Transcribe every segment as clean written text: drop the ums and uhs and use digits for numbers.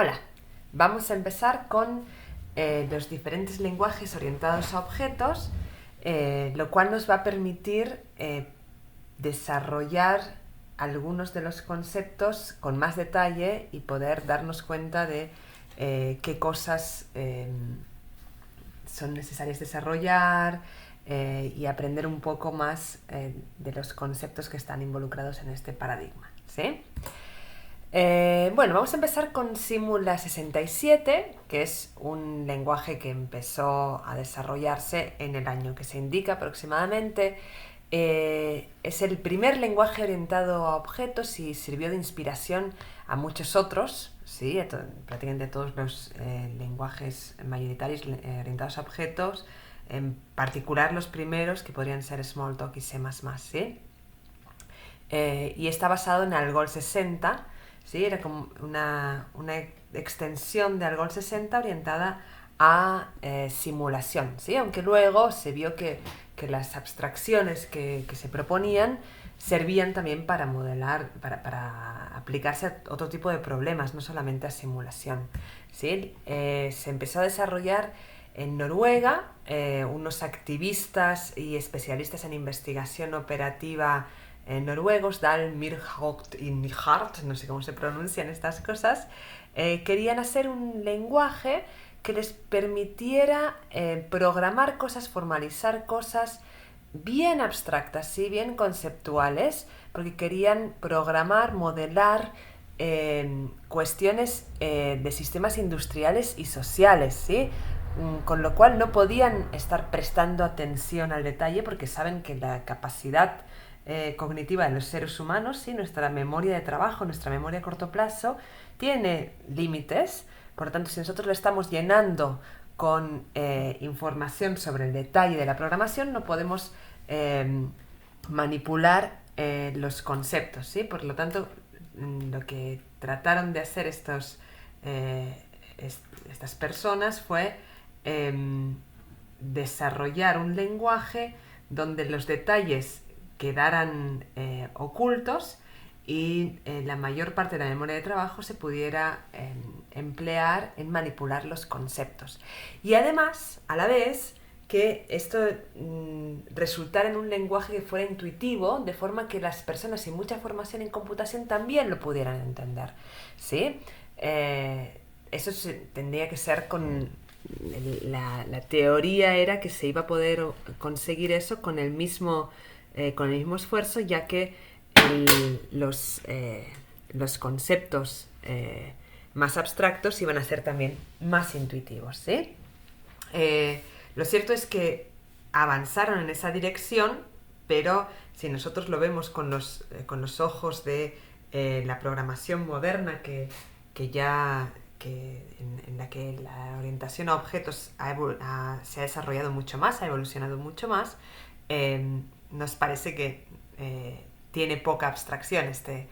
Hola, vamos a empezar con los diferentes lenguajes orientados a objetos, lo cual nos va a permitir desarrollar algunos de los conceptos con más detalle y poder darnos cuenta de qué cosas son necesarias desarrollar y aprender un poco más de los conceptos que están involucrados en este paradigma, ¿sí? Bueno, vamos a empezar con Simula 67, que es un lenguaje que empezó a desarrollarse en el año que se indica aproximadamente. Es el primer lenguaje orientado a objetos y sirvió de inspiración a muchos otros, ¿sí? Prácticamente todos los lenguajes mayoritarios orientados a objetos, en particular los primeros que podrían ser Smalltalk y C++, ¿sí? Y está basado en Algol 60, ¿sí? Era como una extensión de Algol 60 orientada a simulación, ¿sí? Aunque luego se vio que las abstracciones que se proponían servían también para modelar, para aplicarse a otro tipo de problemas, no solamente a simulación, ¿sí? Se empezó a desarrollar en Noruega, unos activistas y especialistas en investigación operativa noruegos, Dal, Mirholt y Nihart, no sé cómo se pronuncian estas cosas, querían hacer un lenguaje que les permitiera programar cosas, formalizar cosas bien abstractas, ¿sí? Bien conceptuales, porque querían programar, modelar cuestiones de sistemas industriales y sociales, ¿sí? Con lo cual no podían estar prestando atención al detalle porque saben que la capacidad cognitiva de los seres humanos, ¿sí? Nuestra memoria de trabajo, nuestra memoria a corto plazo, tiene límites. Por lo tanto, si nosotros lo estamos llenando con información sobre el detalle de la programación, no podemos manipular los conceptos, ¿sí? Por lo tanto, lo que trataron de hacer estas personas fue desarrollar un lenguaje donde los detalles quedaran ocultos y la mayor parte de la memoria de trabajo se pudiera emplear en manipular los conceptos. Y además, a la vez, que esto resultara en un lenguaje que fuera intuitivo, de forma que las personas sin mucha formación en computación también lo pudieran entender, ¿sí? Eso tendría que ser con... La teoría era que se iba a poder conseguir eso con el mismo esfuerzo, ya que los conceptos más abstractos iban a ser también más intuitivos, ¿sí? Lo cierto es que avanzaron en esa dirección, pero si nosotros lo vemos con los ojos de la programación moderna en la que la orientación a objetos se ha desarrollado mucho más, ha evolucionado mucho más, nos parece que tiene poca abstracción este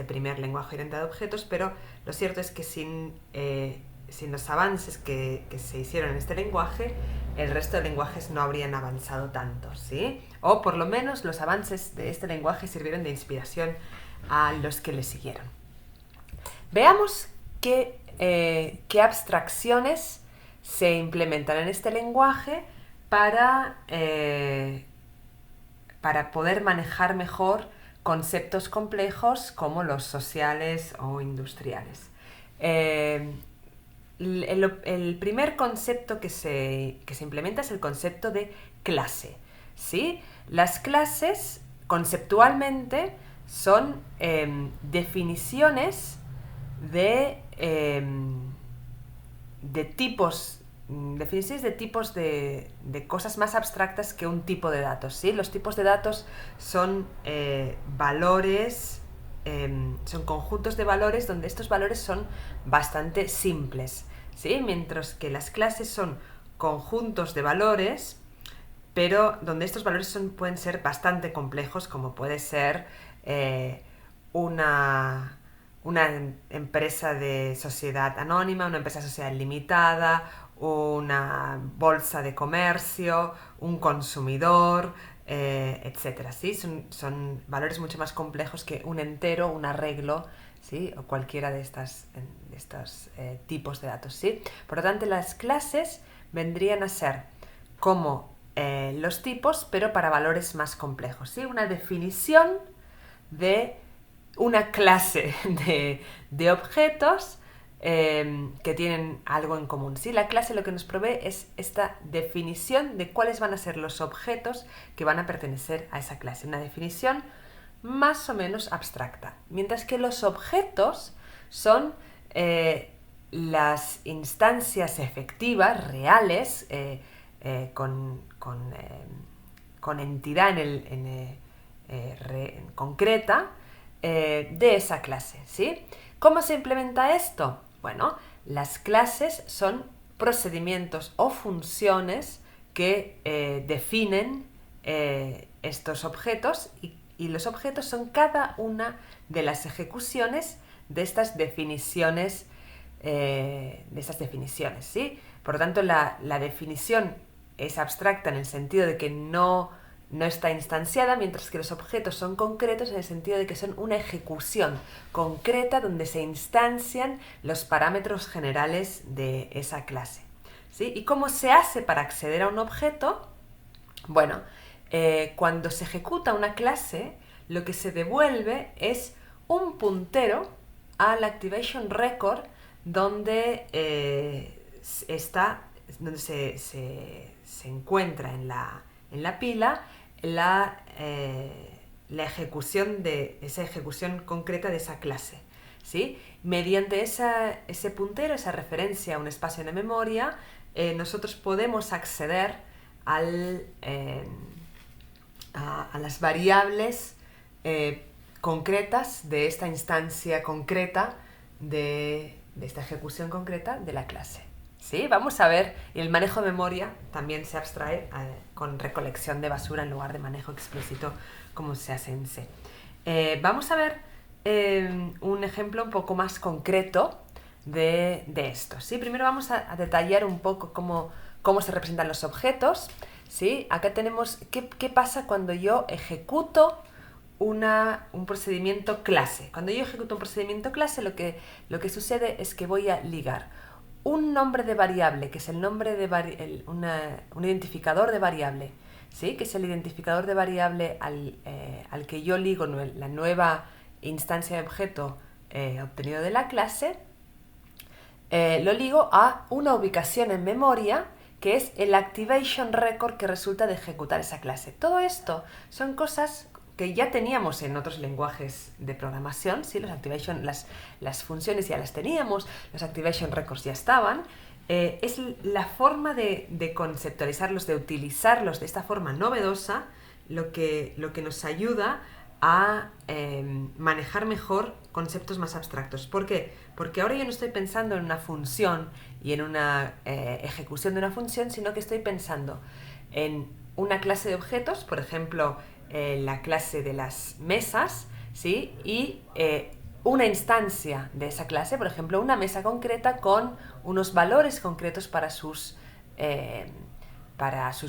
primer lenguaje orientado a objetos, pero lo cierto es que sin los avances que se hicieron en este lenguaje, el resto de lenguajes no habrían avanzado tanto, ¿sí? O por lo menos los avances de este lenguaje sirvieron de inspiración a los que le siguieron. Veamos qué abstracciones se implementan en este lenguaje para poder manejar mejor conceptos complejos como los sociales o industriales. El primer concepto que se implementa es el concepto de clase, ¿sí? Las clases, conceptualmente, son definiciones de tipos de cosas más abstractas que un tipo de datos, ¿sí? Los tipos de datos son valores, son conjuntos de valores donde estos valores son bastante simples, ¿sí? Mientras que las clases son conjuntos de valores, pero donde estos valores pueden ser bastante complejos, como puede ser una empresa de sociedad anónima, una empresa de sociedad limitada, una bolsa de comercio, un consumidor, etcétera, ¿sí? Son valores mucho más complejos que un entero, un arreglo, ¿sí? O cualquiera de estos tipos de datos, ¿sí? Por lo tanto, las clases vendrían a ser como los tipos, pero para valores más complejos, ¿sí? Una definición de una clase de objetos que tienen algo en común, ¿sí? La clase lo que nos provee es esta definición de cuáles van a ser los objetos que van a pertenecer a esa clase. Una definición más o menos abstracta. Mientras que los objetos son las instancias efectivas, reales, con entidad concreta de esa clase, ¿sí? ¿Cómo se implementa esto? Bueno, las clases son procedimientos o funciones que definen estos objetos y los objetos son cada una de las ejecuciones de estas definiciones, ¿sí? Por lo tanto, la definición es abstracta en el sentido de que no está instanciada, mientras que los objetos son concretos en el sentido de que son una ejecución concreta donde se instancian los parámetros generales de esa clase, ¿sí? ¿Y cómo se hace para acceder a un objeto? Bueno, cuando se ejecuta una clase, lo que se devuelve es un puntero al activation record donde se encuentra en la pila la ejecución de esa ejecución concreta de esa clase, ¿sí? Mediante ese puntero, esa referencia a un espacio en la memoria, nosotros podemos acceder a las variables concretas de esta instancia concreta, de esta ejecución concreta de la clase, ¿sí? Vamos a ver, y el manejo de memoria también se abstrae con recolección de basura en lugar de manejo explícito como se hace en C. Vamos a ver un ejemplo un poco más concreto de esto, ¿sí? Primero vamos a detallar un poco cómo se representan los objetos, ¿sí? Acá tenemos qué pasa cuando yo ejecuto un procedimiento clase. Cuando yo ejecuto un procedimiento clase, lo que sucede es que voy a ligar un nombre de variable, que es el nombre de un identificador de variable, ¿sí? Que es el identificador de variable al que yo ligo la nueva instancia de objeto obtenido de la clase. Lo ligo a una ubicación en memoria, que es el activation record que resulta de ejecutar esa clase. Todo esto son cosas que ya teníamos en otros lenguajes de programación, ¿sí? Las funciones ya las teníamos, los activation records ya estaban. Es la forma de conceptualizarlos, de utilizarlos de esta forma novedosa, lo que nos ayuda a manejar mejor conceptos más abstractos. ¿Por qué? Porque ahora yo no estoy pensando en una función y en una ejecución de una función, sino que estoy pensando en una clase de objetos, por ejemplo, la clase de las mesas, ¿sí? Y una instancia de esa clase, por ejemplo, una mesa concreta con unos valores concretos para sus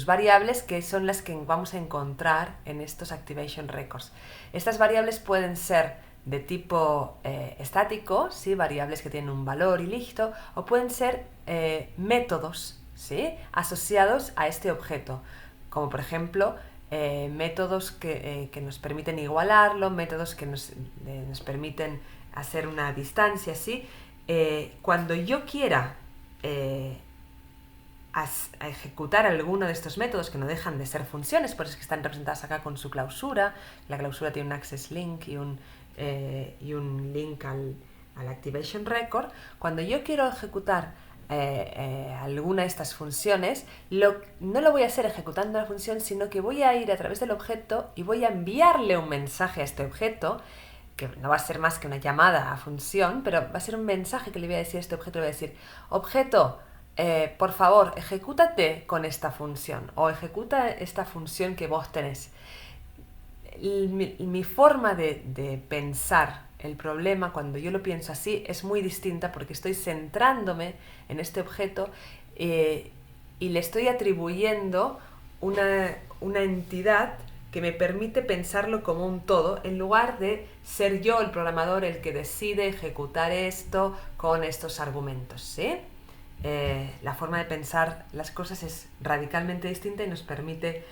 variables, que son las que vamos a encontrar en estos activation records. Estas variables pueden ser de tipo estático, ¿sí? Variables que tienen un valor y listo, o pueden ser métodos, ¿sí? Asociados a este objeto, como por ejemplo métodos que nos permiten igualarlo, métodos que nos permiten hacer una distancia, ¿sí? Cuando yo quiera a ejecutar alguno de estos métodos, que no dejan de ser funciones, por eso es que están representadas acá con su clausura. La clausura tiene un access link y un link al activation record. Cuando yo quiero ejecutar alguna de estas funciones, no lo voy a hacer ejecutando la función, sino que voy a ir a través del objeto y voy a enviarle un mensaje a este objeto, que no va a ser más que una llamada a función, pero va a ser un mensaje que le voy a decir a este objeto. Le voy a decir: objeto, por favor, ejecútate con esta función, o ejecuta esta función que vos tenés. Mi forma de pensar el problema, cuando yo lo pienso así, es muy distinta, porque estoy centrándome en este objeto y le estoy atribuyendo una entidad que me permite pensarlo como un todo, en lugar de ser yo el programador el que decide ejecutar esto con estos argumentos, ¿sí? La forma de pensar las cosas es radicalmente distinta y nos permite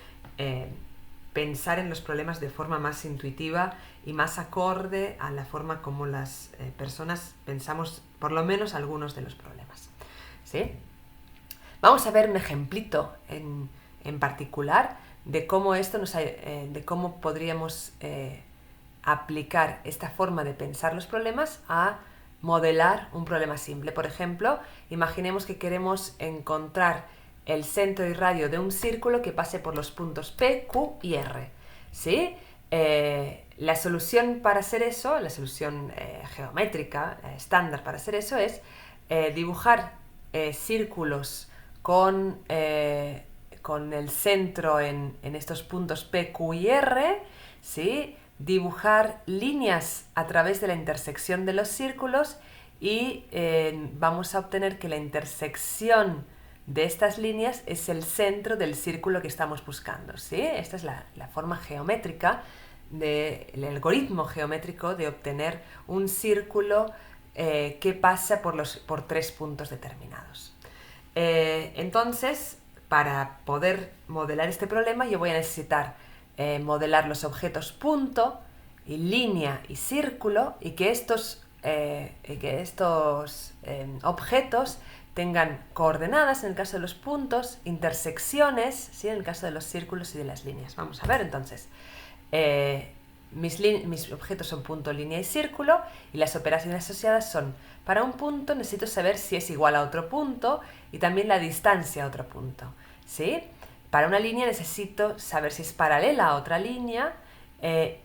pensar en los problemas de forma más intuitiva y más acorde a la forma como las personas pensamos, por lo menos algunos de los problemas, ¿sí? Vamos a ver un ejemplito en particular de cómo de cómo podríamos aplicar esta forma de pensar los problemas a modelar un problema simple. Por ejemplo, imaginemos que queremos encontrar el centro y radio de un círculo que pase por los puntos P, Q y R, ¿sí? La solución para hacer eso, la solución geométrica estándar para hacer eso es dibujar círculos con el centro en estos puntos P, Q y R, ¿sí? Dibujar líneas a través de la intersección de los círculos y vamos a obtener que la intersección de estas líneas es el centro del círculo que estamos buscando, ¿sí? Esta es la forma geométrica, el algoritmo geométrico de obtener un círculo que pasa por 3 puntos determinados. Entonces, para poder modelar este problema, yo voy a necesitar modelar los objetos punto, y línea y círculo, y que estos objetos tengan coordenadas en el caso de los puntos, intersecciones, ¿sí? En el caso de los círculos y de las líneas. Vamos a ver entonces. Mis objetos son punto, línea y círculo, y las operaciones asociadas son: para un punto necesito saber si es igual a otro punto y también la distancia a otro punto, ¿sí? Para una línea necesito saber si es paralela a otra línea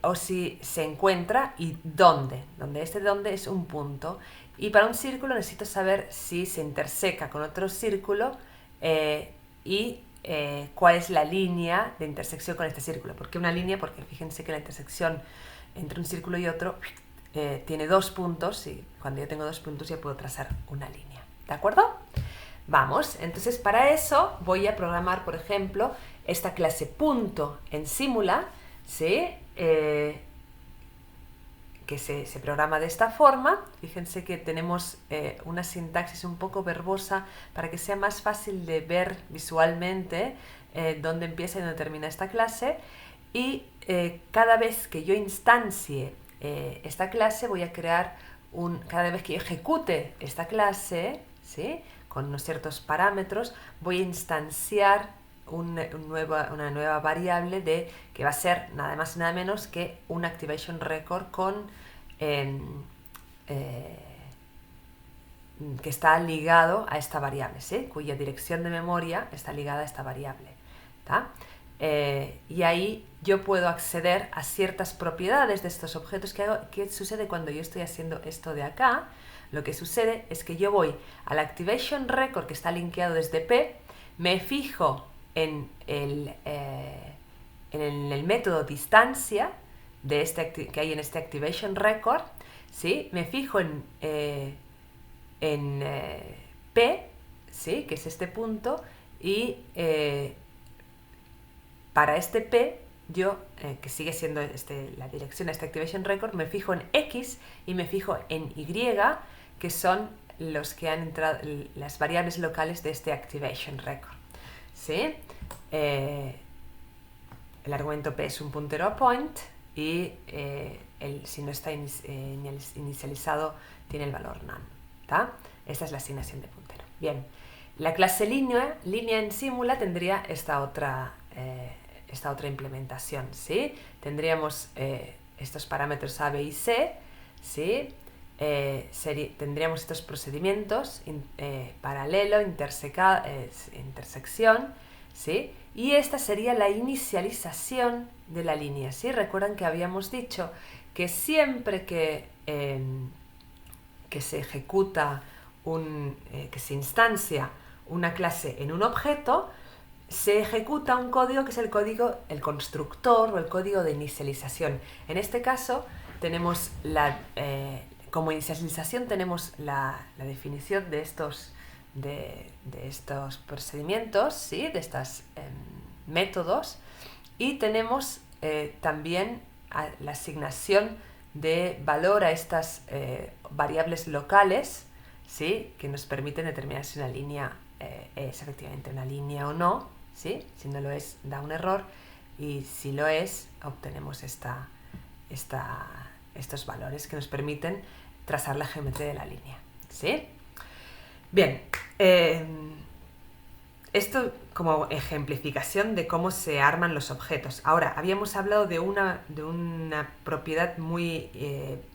o si se encuentra y dónde. Dónde es un punto. Y para un círculo necesito saber si se interseca con otro círculo y cuál es la línea de intersección con este círculo. ¿Por qué una línea? Porque fíjense que la intersección entre un círculo y otro tiene 2 puntos, y cuando yo tengo 2 puntos ya puedo trazar una línea. ¿De acuerdo? Vamos, entonces para eso voy a programar, por ejemplo, esta clase punto en Simula, ¿sí? Que se programa de esta forma. Fíjense que tenemos una sintaxis un poco verbosa para que sea más fácil de ver visualmente dónde empieza y dónde termina esta clase, y cada vez que yo instancie esta clase voy a crear cada vez que yo ejecute esta clase, ¿sí? Con unos ciertos parámetros, voy a instanciar una nueva variable que va a ser nada más y nada menos que un activation record que está ligado a esta variable, ¿sí? Cuya dirección de memoria está ligada a esta variable, ¿tá? Y ahí yo puedo acceder a ciertas propiedades de estos objetos. ¿Qué sucede cuando yo estoy haciendo esto de acá? Lo que sucede es que yo voy al activation record que está linkeado desde P, me fijo en el método distancia que hay en este activation record, ¿sí? Me fijo en P, ¿sí? Que es este punto, y para este P, yo, que sigue siendo la dirección de este activation record, me fijo en X y me fijo en Y, que son los que han entrado, las variables locales de este activation record, ¿sí? El argumento P es un puntero a point y si no está inicializado tiene el valor none, ¿tá? Esta es la asignación de puntero. Bien, la clase línea en Simula tendría esta otra implementación, ¿sí? Tendríamos estos parámetros A, B y C, ¿sí? Tendríamos estos procedimientos paralelo, intersección, ¿sí? Y esta sería la inicialización de la línea, ¿sí? Recuerdan que habíamos dicho que siempre que se ejecuta que se instancia una clase en un objeto, se ejecuta un código que es el constructor o el código de inicialización. En este caso tenemos como inicialización tenemos la definición de estos procedimientos, ¿sí? De estos métodos, y tenemos también la asignación de valor a estas variables locales, ¿sí? Que nos permiten determinar si una línea es efectivamente una línea o no, ¿sí? Si no lo es, da un error, y si lo es, obtenemos estos valores que nos permiten trazar la geometría de la línea, ¿sí? Bien, esto como ejemplificación de cómo se arman los objetos. Ahora, habíamos hablado de una propiedad muy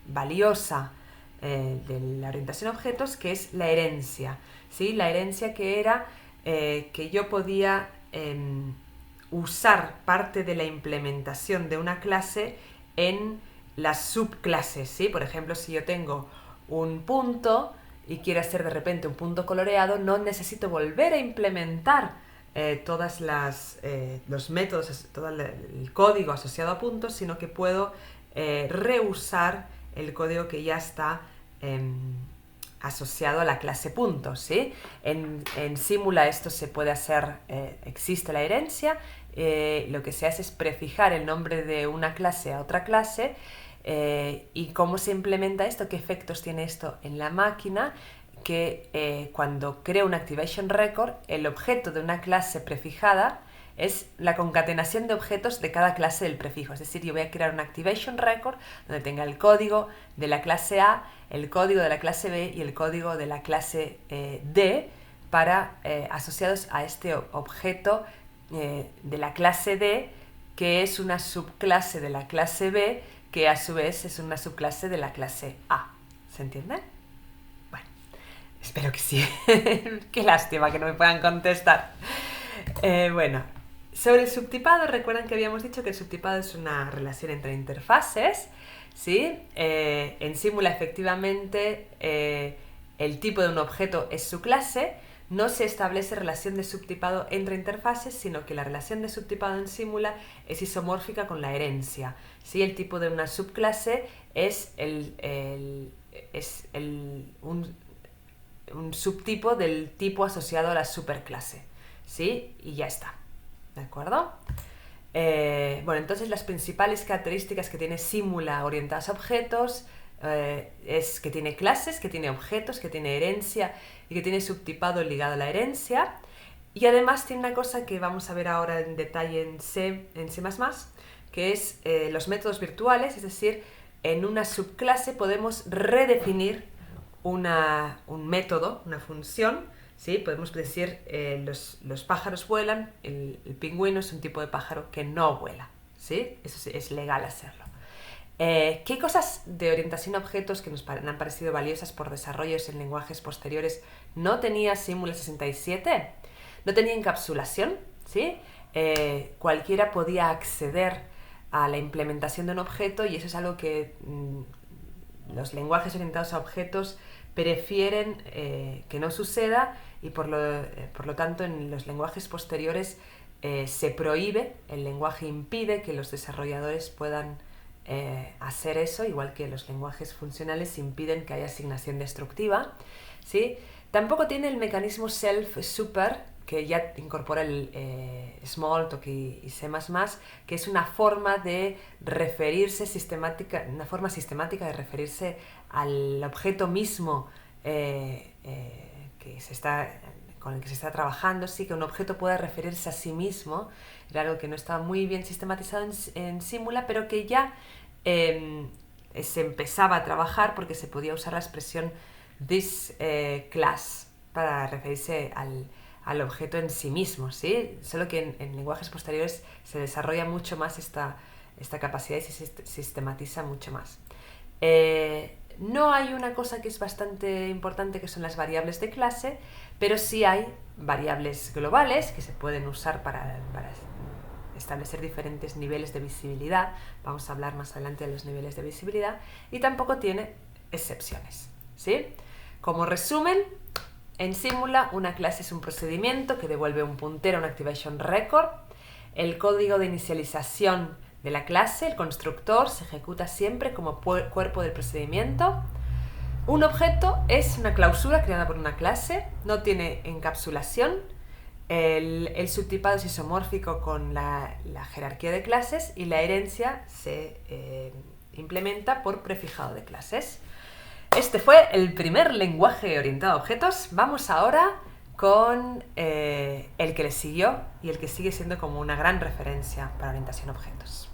valiosa de la orientación a objetos, que es la herencia, ¿sí? La herencia, que era que yo podía usar parte de la implementación de una clase en las subclases, ¿sí? Por ejemplo, si yo tengo un punto y quiero hacer de repente un punto coloreado, no necesito volver a implementar todos los métodos, todo el código asociado a puntos, sino que puedo reusar el código que ya está asociado a la clase puntos, ¿sí? En Simula esto se puede hacer, existe la herencia, lo que se hace es prefijar el nombre de una clase a otra clase. ¿Y cómo se implementa esto? ¿Qué efectos tiene esto en la máquina? Que cuando creo un activation record, el objeto de una clase prefijada es la concatenación de objetos de cada clase del prefijo. Es decir, yo voy a crear un activation record donde tenga el código de la clase A, el código de la clase B y el código de la clase D asociados a este objeto de la clase D, que es una subclase de la clase B, que a su vez es una subclase de la clase A. ¿Se entiende? Bueno, espero que sí. Qué lástima que no me puedan contestar. Bueno, sobre el subtipado, recuerdan que habíamos dicho que el subtipado es una relación entre interfaces, ¿sí? En Simula, efectivamente, el tipo de un objeto es su clase. No se establece relación de subtipado entre interfaces, sino que la relación de subtipado en Simula es isomórfica con la herencia, ¿sí? El tipo de una subclase es un subtipo del tipo asociado a la superclase, ¿sí? Y ya está, ¿de acuerdo? Bueno, entonces las principales características que tiene Simula orientadas a objetos es que tiene clases, que tiene objetos, que tiene herencia y que tiene subtipado ligado a la herencia. Y además tiene una cosa que vamos a ver ahora en detalle en C++, que es los métodos virtuales, es decir, en una subclase podemos redefinir un método, una función, ¿sí? Podemos decir los pájaros vuelan, el pingüino es un tipo de pájaro que no vuela, ¿sí? Eso es legal hacerlo. ¿Qué cosas de orientación a objetos que nos han parecido valiosas por desarrollos en lenguajes posteriores no tenía Simula 67? No tenía encapsulación, ¿sí? Cualquiera podía acceder a la implementación de un objeto, y eso es algo que los lenguajes orientados a objetos prefieren que no suceda, y por lo tanto en los lenguajes posteriores se prohíbe, el lenguaje impide que los desarrolladores puedan hacer eso, igual que los lenguajes funcionales impiden que haya asignación destructiva, ¿sí? Tampoco tiene el mecanismo self-super, que ya incorpora el Smalltalk y C++, que es una forma de referirse una forma sistemática de referirse al objeto mismo con el que se está trabajando, sí, que un objeto pueda referirse a sí mismo. Era algo que no estaba muy bien sistematizado en Simula, pero que ya se empezaba a trabajar porque se podía usar la expresión this class para referirse al objeto en sí mismo, ¿sí? Solo que en lenguajes posteriores se desarrolla mucho más esta capacidad y se sistematiza mucho más. No hay una cosa que es bastante importante, que son las variables de clase, pero sí hay variables globales que se pueden usar para establecer diferentes niveles de visibilidad. Vamos a hablar más adelante de los niveles de visibilidad. Y tampoco tiene excepciones, ¿sí? Como resumen, en Simula una clase es un procedimiento que devuelve un puntero a un activation record. El código de inicialización de la clase, el constructor, se ejecuta siempre como cuerpo del procedimiento. Un objeto es una clausura creada por una clase, no tiene encapsulación, El subtipado es isomórfico con la jerarquía de clases y la herencia se implementa por prefijado de clases. Este fue el primer lenguaje orientado a objetos. Vamos ahora con el que le siguió y el que sigue siendo como una gran referencia para orientación a objetos.